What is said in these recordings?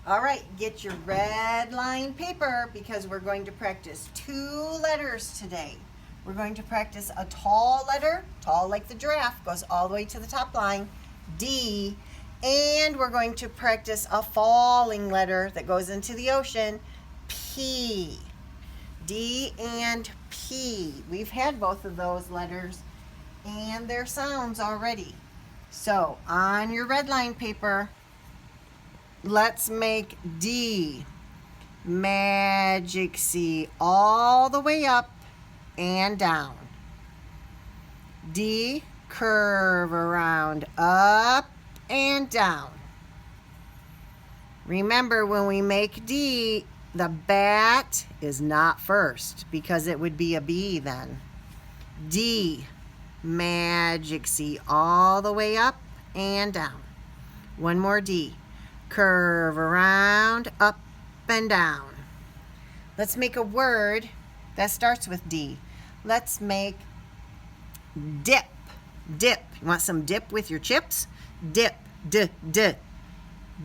All right, get your red line paper because we're going to practice 2 letters today. We're going to practice a tall letter, tall like the giraffe, goes all the way to the top line, D, and we're going to practice a falling letter that goes into the ocean, P. D and P. We've had both of those letters and their sounds already. So on your red line paper, let's make D. Magic C all the way up and down. D, curve around, up and down. Remember, when we make D, the bat is not first because it would be a B then. D, magic C all the way up and down. One more D. Curve around, up and down. Let's make a word that starts with D. Let's make dip. Dip. You want some dip with your chips? Dip. D. D.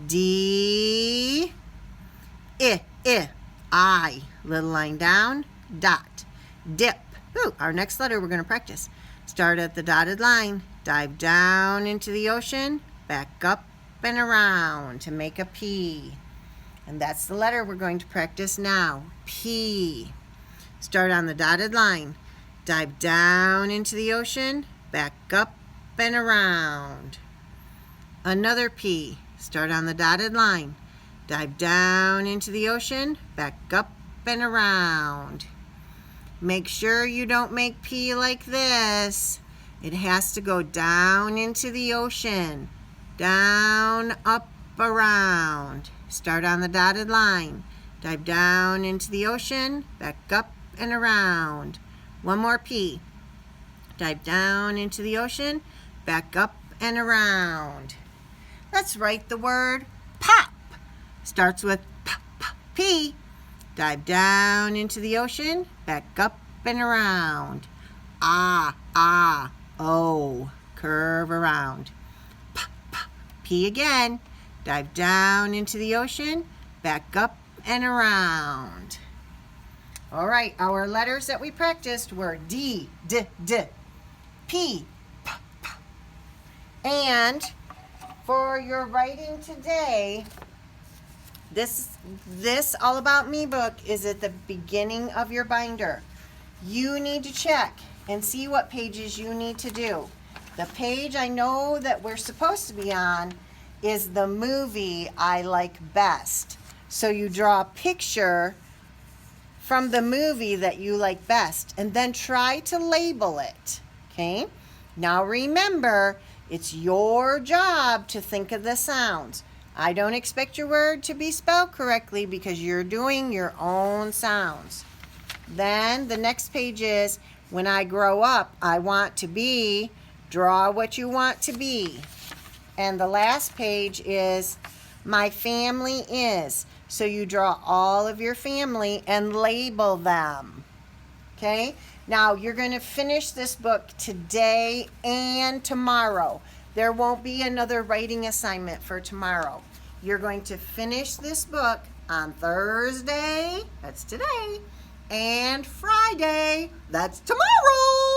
D. I. Little line down. Dot. Dip. Ooh, our next letter we're going to practice. Start at the dotted line. Dive down into the ocean. Back up and around to make a P. And that's the letter we're going to practice now. P. Start on the dotted line. Dive down into the ocean. Back up and around. Another P. Start on the dotted line. Dive down into the ocean. Back up and around. Make sure you don't make P like this. It has to go down into the ocean. Down, up, around. Start on the dotted line. Dive down into the ocean, back up and around. One more P. Dive down into the ocean, back up and around. Let's write the word pop. Starts with P. Dive down into the ocean, back up and around. O. Curve around. P again. Dive down into the ocean, back up and around. All right, our letters that we practiced were D, D, D, P, P, P. And for your writing today, this All About Me book is at the beginning of your binder. You need to check and see what pages you need to do. The page I know that we're supposed to be on is the movie I like best. So you draw a picture from the movie that you like best and then try to label it, okay? Now remember, it's your job to think of the sounds. I don't expect your word to be spelled correctly because you're doing your own sounds. Then the next page is, when I grow up, I want to be. Draw what you want to be. And the last page is, my family is. So you draw all of your family and label them. Okay? Now you're going to finish this book today and tomorrow. There won't be another writing assignment for tomorrow. You're going to finish this book on Thursday, that's today, and Friday, that's tomorrow.